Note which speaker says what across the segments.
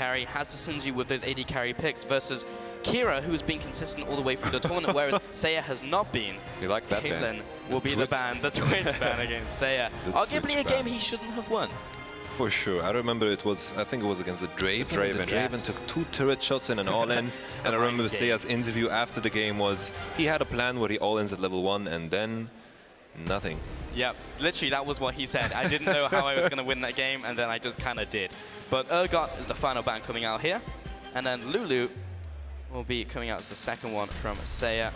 Speaker 1: carry, has the synergy with those AD carry picks versus Kira, who's been consistent all the way through the tournament, whereas Seiya has not been.
Speaker 2: You like that
Speaker 1: Caitlyn
Speaker 2: ban?
Speaker 1: will be the ban, the Twitch ban against Seiya. Arguably a game he shouldn't have won.
Speaker 3: For sure. I remember I think it was against the Draven. The Draven took 2 turret shots in an all-in. And I remember Seiya's interview after the game was, he had a plan where he all-ins at level 1 and then nothing.
Speaker 1: Yep, literally that was what he said. I didn't know how I was going to win that game, and then I just kind of did. But Urgot is the final ban coming out here. And then Lulu will be coming out as the second one from Seiya.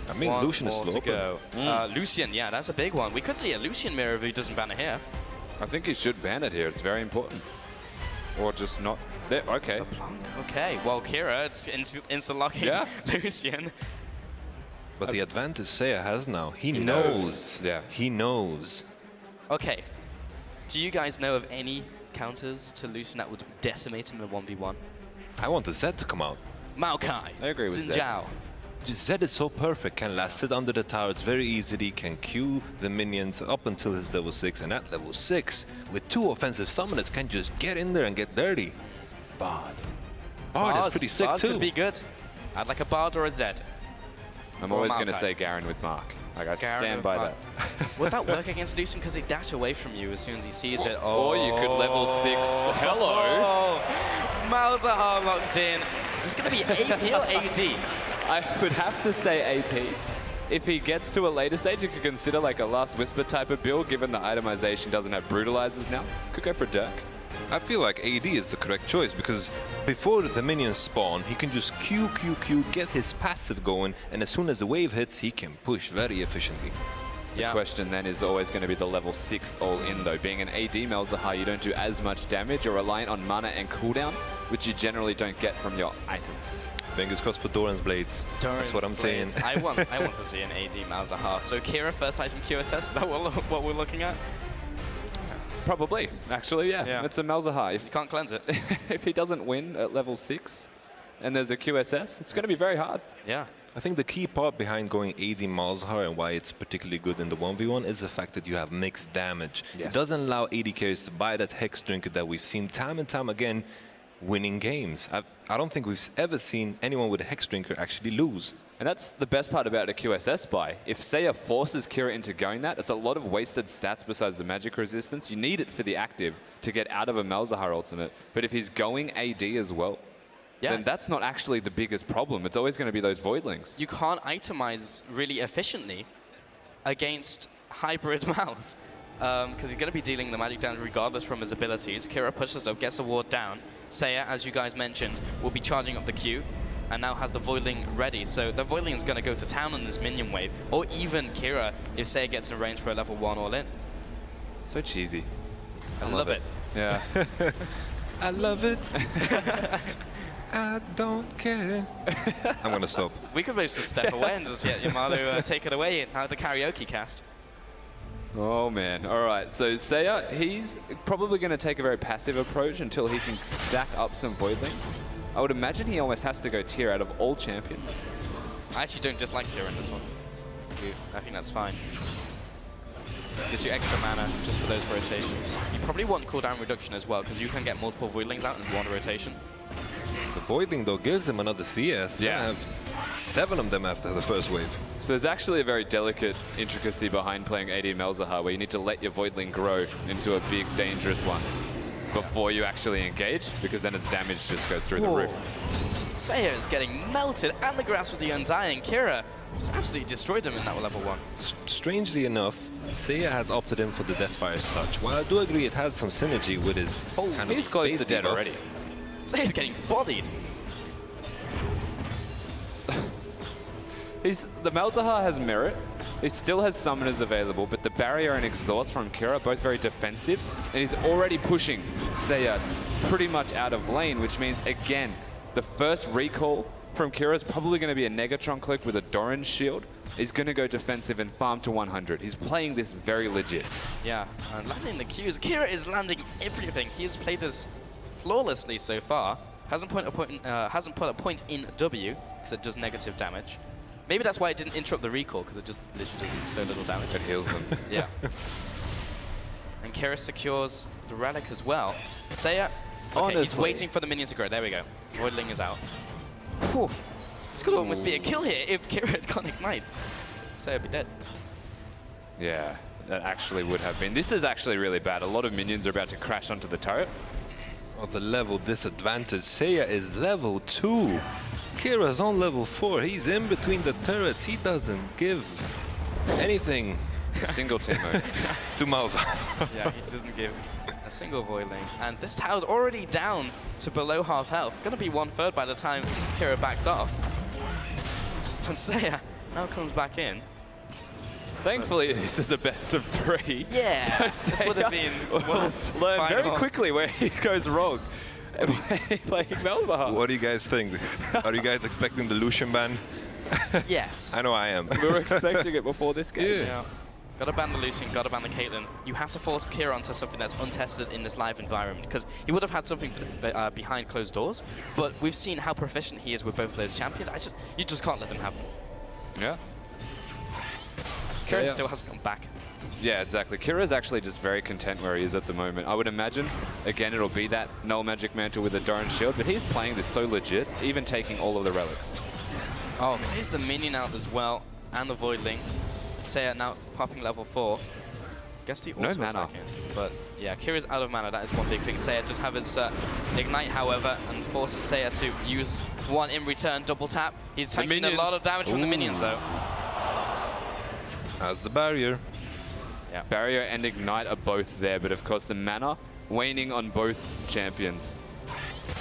Speaker 3: That means Lucian is
Speaker 1: more
Speaker 3: still
Speaker 1: to go. Lucian, yeah, that's a big one. We could see a Lucian mirror if he doesn't ban it here.
Speaker 2: I think he should ban it here. It's very important. Or just not. There. Okay.
Speaker 1: Okay, well, Kira, it's insta-locking Lucian.
Speaker 3: But the advantage Seiya has now, he knows.
Speaker 2: Yeah.
Speaker 3: He knows.
Speaker 1: Okay. Do you guys know of any counters to Lucian that would decimate him in a 1v1?
Speaker 3: I want the Zed to come out.
Speaker 1: Maokai.
Speaker 2: I agree with
Speaker 1: Xin
Speaker 2: Zed.
Speaker 1: Zhao.
Speaker 3: Zed is so perfect, can last sit under the towers very easily, can queue the minions up until his level 6, and at level 6, with 2 offensive summoners, can just get in there and get dirty. Bard is pretty sick
Speaker 1: Bard
Speaker 3: too.
Speaker 1: Could be good. I'd like a Bard or a Zed.
Speaker 2: I'm always going to say Garen with Mark. Like, I stand by that.
Speaker 1: Would that work against Lucian? Because he'd dash away from you as soon as he sees it.
Speaker 2: Or you could level 6. Hello.
Speaker 1: Oh, Malzahar locked in. Is this going to be AP or AD?
Speaker 2: I would have to say AP. If he gets to a later stage, you could consider like a Last Whisper type of build, given the itemization doesn't have brutalizers now. Could go for Dirk.
Speaker 3: I feel like AD is the correct choice because before the minions spawn, he can just Q, get his passive going, and as soon as the wave hits, he can push very efficiently.
Speaker 2: The question then is always going to be the level 6 all-in though. Being an AD Malzahar, you don't do as much damage. You're reliant on mana and cooldown, which you generally don't get from your items.
Speaker 3: Fingers crossed for Doran's Blades. That's what I'm saying.
Speaker 1: I want to see an AD Malzahar. So Kira, first item QSS, is that what we're looking at?
Speaker 2: Probably, actually, yeah. It's a Malzahar.
Speaker 1: You can't cleanse it.
Speaker 2: If he doesn't win at level 6 and there's a QSS, it's going to be very hard.
Speaker 1: Yeah.
Speaker 3: I think the key part behind going AD Malzahar and why it's particularly good in the 1v1 is the fact that you have mixed damage. It doesn't allow AD carries to buy that Hex Trinket that we've seen time and time again winning games. I don't think we've ever seen anyone with a Hex Drinker actually lose.
Speaker 2: And that's the best part about a QSS buy. If Seiya forces Kira into going that, it's a lot of wasted stats besides the magic resistance. You need it for the active to get out of a Malzahar ultimate. But if he's going AD as well, then that's not actually the biggest problem. It's always going to be those Voidlings.
Speaker 1: You can't itemize really efficiently against hybrid Mals. Because you're going to be dealing the magic damage regardless from his abilities. Kira pushes up, gets the ward down. Seiya, as you guys mentioned, will be charging up the Q and now has the Voidling ready. So the Voidling is going to go to town on this minion wave, or even Kira if Seiya gets in range for a level 1 all-in.
Speaker 2: So cheesy.
Speaker 1: I love it.
Speaker 2: Yeah.
Speaker 3: I love it. I don't care. I'm going to stop.
Speaker 1: We could just step away and just let Yamalu take it away and have the karaoke cast.
Speaker 2: Oh man, all right, so Seiya, he's probably going to take a very passive approach until he can stack up some Voidlings. I would imagine he almost has to go tier out of all champions.
Speaker 1: I actually don't dislike tier in this one. I think that's fine. Gives you extra mana just for those rotations. You probably want cooldown reduction as well, because you can get multiple Voidlings out in one rotation.
Speaker 3: The Voidling, though, gives him another CS.
Speaker 2: Yeah.
Speaker 3: I have 7 of them after the first wave.
Speaker 2: So there's actually a very delicate intricacy behind playing AD Malzahar, where you need to let your Voidling grow into a big, dangerous one before you actually engage, because then its damage just goes through the roof.
Speaker 1: Seiya is getting melted, and the grass with the Undying. Kira just absolutely destroyed him in that level 1.
Speaker 3: Strangely enough, Seiya has opted in for the Deathfire's touch. While I do agree it has some synergy with his kind of
Speaker 2: he's close
Speaker 3: space
Speaker 2: to dead
Speaker 3: debuff.
Speaker 2: already.
Speaker 1: Seiya's getting bodied.
Speaker 2: The Malzahar has merit. He still has summoners available, but the barrier and exhaust from Kira are both very defensive, and he's already pushing Seiya pretty much out of lane, which means, again, the first recall from Kira is probably going to be a Negatron click with a Doran shield. He's going to go defensive and farm to 100. He's playing this very legit.
Speaker 1: Yeah, and landing the Qs. Kira is landing everything. He has played this flawlessly so far. Hasn't put a point in W, because it does negative damage. Maybe that's why it didn't interrupt the recall, because it just literally does so little damage.
Speaker 2: It heals them.
Speaker 1: Yeah. And Kira secures the relic as well. Seiya Okay, he's waiting for the minions to grow. There we go. Voidling is out. Whew. This could almost be a kill here if Kira had gone Ignite. Seiya would be dead.
Speaker 2: Yeah, that actually would have been. This is actually really bad. A lot of minions are about to crash onto the turret.
Speaker 3: Oh, the level disadvantage. Seiya is level 2. Kira's on level 4. He's in between the turrets. He doesn't give anything.
Speaker 2: A single team mode.
Speaker 3: To Malzahar.
Speaker 1: Yeah, he doesn't give a single Voidling. And this tower's already down to below half health. Gonna be 1/3 by the time Kira backs off. And Seiya now comes back in.
Speaker 2: Thankfully, this is a best of 3.
Speaker 1: Yeah,
Speaker 2: So
Speaker 1: this would have been worst
Speaker 2: learn very
Speaker 1: final.
Speaker 2: quickly where he goes wrong. Playing Melzahar.
Speaker 3: What do you guys think? Are you guys expecting the Lucian ban?
Speaker 1: Yes.
Speaker 3: I know I am.
Speaker 2: We were expecting it before this game.
Speaker 3: Yeah.
Speaker 1: Gotta ban the Lucian, gotta ban the Caitlyn. You have to force Kira onto something that's untested in this live environment, because he would have had something behind closed doors, but we've seen how proficient he is with both of those champions. You just can't let them have them.
Speaker 2: Yeah.
Speaker 1: Kira still hasn't come back.
Speaker 2: Yeah, exactly. Kira's actually just very content where he is at the moment. I would imagine, again, it'll be that null magic mantle with the Doran shield, but he's playing this so legit, even taking all of the relics.
Speaker 1: Oh, here's the minion out as well, and the Voidling. Seiya now popping level 4. Guess the
Speaker 2: No
Speaker 1: auto
Speaker 2: mana.
Speaker 1: attack in. But yeah, Kira's out of mana, that is one big thing. Seiya just have his Ignite, however, and forces Seiya to use one in return, double tap. He's taking a lot of damage from the minions though.
Speaker 3: As the barrier.
Speaker 1: Yeah.
Speaker 2: Barrier and Ignite are both there, but of course the mana waning on both champions. I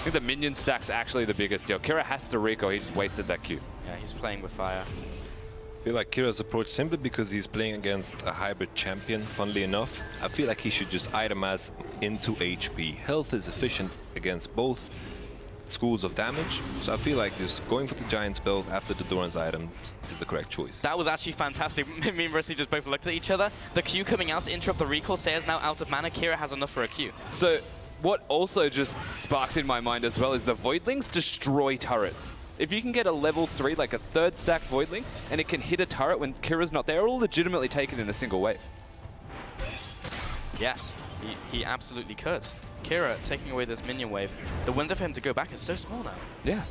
Speaker 2: think the minion stack's actually the biggest deal. Kira has to recall, he just wasted that Q.
Speaker 1: Yeah, he's playing with fire.
Speaker 3: I feel like Kira's approach simply because he's playing against a hybrid champion, funnily enough. I feel like he should just itemize into HP. Health is efficient against both schools of damage, so I feel like just going for the Giant's build after the Doran's item is the correct choice.
Speaker 1: That was actually fantastic. Me and Rusty just both looked at each other. The Q coming out to interrupt the recall. Seiya's now out of mana. Kira has enough for a Q.
Speaker 2: So what also just sparked in my mind as well is the Voidlings destroy turrets. If you can get a level 3, like a 3rd stack Voidling, and it can hit a turret when Kira's not there, it'll legitimately take it in a single wave.
Speaker 1: Yes, he absolutely could. Kira taking away this minion wave. The window for him to go back is so small now.
Speaker 2: Yeah.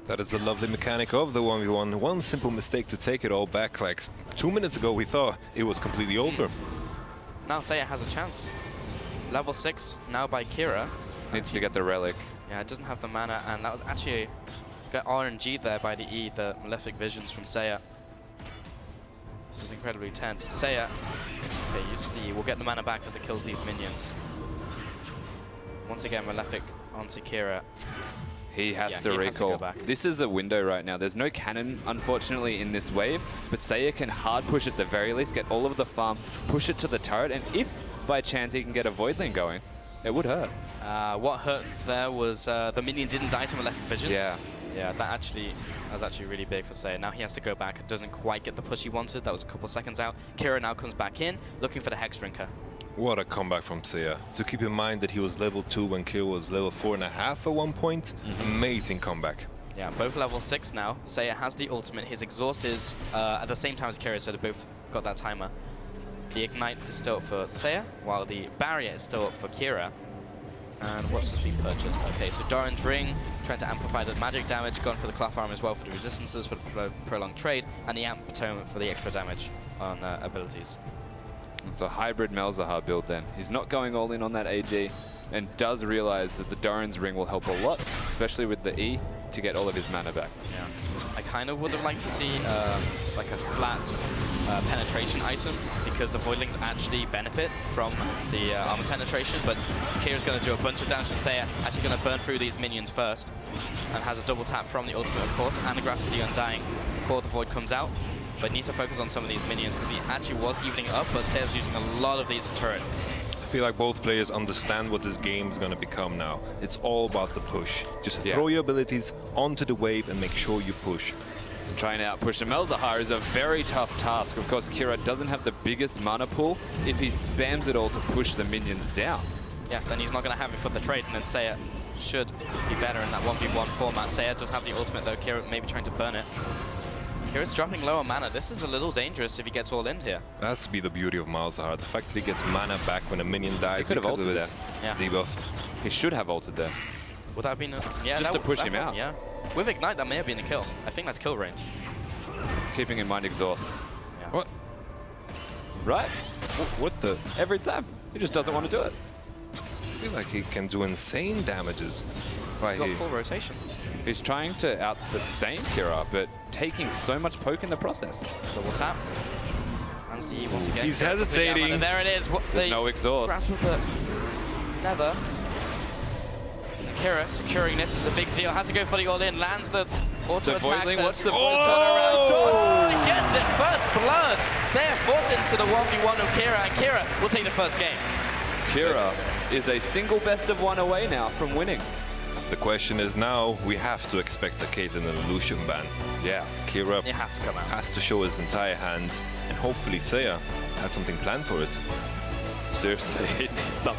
Speaker 3: That is the lovely mechanic of the 1v1. One simple mistake to take it all back. Like 2 minutes ago, we thought it was completely over.
Speaker 1: Now Seiya has a chance. Level 6 now by Kira.
Speaker 2: Needs to get the relic.
Speaker 1: Yeah, it doesn't have the mana, and that was actually got RNG there by the E, the Malefic Visions from Seiya. This is incredibly tense. Seiya, okay, uses the E. We'll get the mana back as it kills these minions. Once again, Malefic onto Kira.
Speaker 2: He has to
Speaker 1: he
Speaker 2: recall.
Speaker 1: has to go back.
Speaker 2: This is a window right now. There's no cannon, unfortunately, in this wave, but Seiya can hard push at the very least, get all of the farm, push it to the turret, and if by chance he can get a Voidling going, it would hurt.
Speaker 1: What hurt there was the minion didn't die to Malefic Visions.
Speaker 2: Yeah.
Speaker 1: Yeah, that was actually really big for Seiya. Now he has to go back. Doesn't quite get the push he wanted. That was a couple seconds out. Kira now comes back in, looking for the Hex Drinker.
Speaker 3: What a comeback from Seiya. To keep in mind that he was level 2 when Kira was level 4.5 at one point. Amazing comeback.
Speaker 1: Yeah, both level 6 now. Seiya has the ultimate. His exhaust is at the same time as Kira, so they both got that timer. The Ignite is still up for Seiya, while the Barrier is still up for Kira. And what's just been purchased? Okay, so Doran's Ring, trying to amplify the magic damage, gone for the Cloth Arm as well for the resistances, for the prolonged trade, and the Amp Atonement for the extra damage on abilities.
Speaker 2: It's a hybrid Melzahar build then. He's not going all in on that AD, and does realize that the Doran's Ring will help a lot, especially with the E, to get all of his mana back.
Speaker 1: Yeah. I kind of would have liked to see like a flat penetration item, because the Voidlings actually benefit from the armor penetration, but Kira's going to do a bunch of damage to Seiya, actually going to burn through these minions first, and has a double tap from the ultimate, of course, and the Grasp of the Undying before the Void comes out. But needs to focus on some of these minions, because he actually was evening it up, but Seiya's using a lot of these to turret.
Speaker 3: I feel like both players understand what this game is going to become now. It's all about the push. Just
Speaker 2: Yeah.
Speaker 3: throw your abilities onto the wave and make sure you push.
Speaker 2: And trying to outpush the Melzahar is a very tough task. Of course, Kira doesn't have the biggest mana pool if he spams it all to push the minions down.
Speaker 1: Yeah, then he's not going to have it for the trade, and then Seiya should be better in that 1v1 format. Seiya does have the ultimate though, Kira maybe trying to burn it. Kira's dropping low on mana. This is a little dangerous if he gets all in here.
Speaker 3: That has to be the beauty of Malzahar. The fact that he gets mana back when a minion dies
Speaker 2: could have
Speaker 3: because of
Speaker 2: ulted
Speaker 3: his
Speaker 1: there. Yeah.
Speaker 3: debuff.
Speaker 2: He should have ulted there.
Speaker 1: Would that have been a... Yeah,
Speaker 2: Just to push him out.
Speaker 1: Yeah. With Ignite, that may have been a kill. I think that's kill range.
Speaker 2: Keeping in mind exhausts.
Speaker 1: Yeah.
Speaker 3: What?
Speaker 2: Right?
Speaker 3: What the?
Speaker 2: Every time. He just doesn't want to do it.
Speaker 3: I feel like he can do insane damages.
Speaker 1: He's got full rotation.
Speaker 2: He's trying to out-sustain Kira, but taking so much poke in the process.
Speaker 1: Double tap. And see once again.
Speaker 3: He's hesitating.
Speaker 1: And there it is.
Speaker 2: There's no exhaust.
Speaker 1: Grasp of the nether. Kira securing this is a big deal. Has to go for the all-in. Lands the auto attack.
Speaker 2: What's the
Speaker 1: turnaround? He gets it. First blood. Seiya forced into the 1v1 of Kira, and Kira will take the first game.
Speaker 2: Kira is a single best of 1 away now from winning.
Speaker 3: The question is now, we have to expect a Caitlyn and a Lucian ban.
Speaker 2: Yeah.
Speaker 3: Kira
Speaker 1: It has to come out.
Speaker 3: has to show his entire hand, and hopefully Seiya has something planned for it.
Speaker 2: Seriously, it needs something.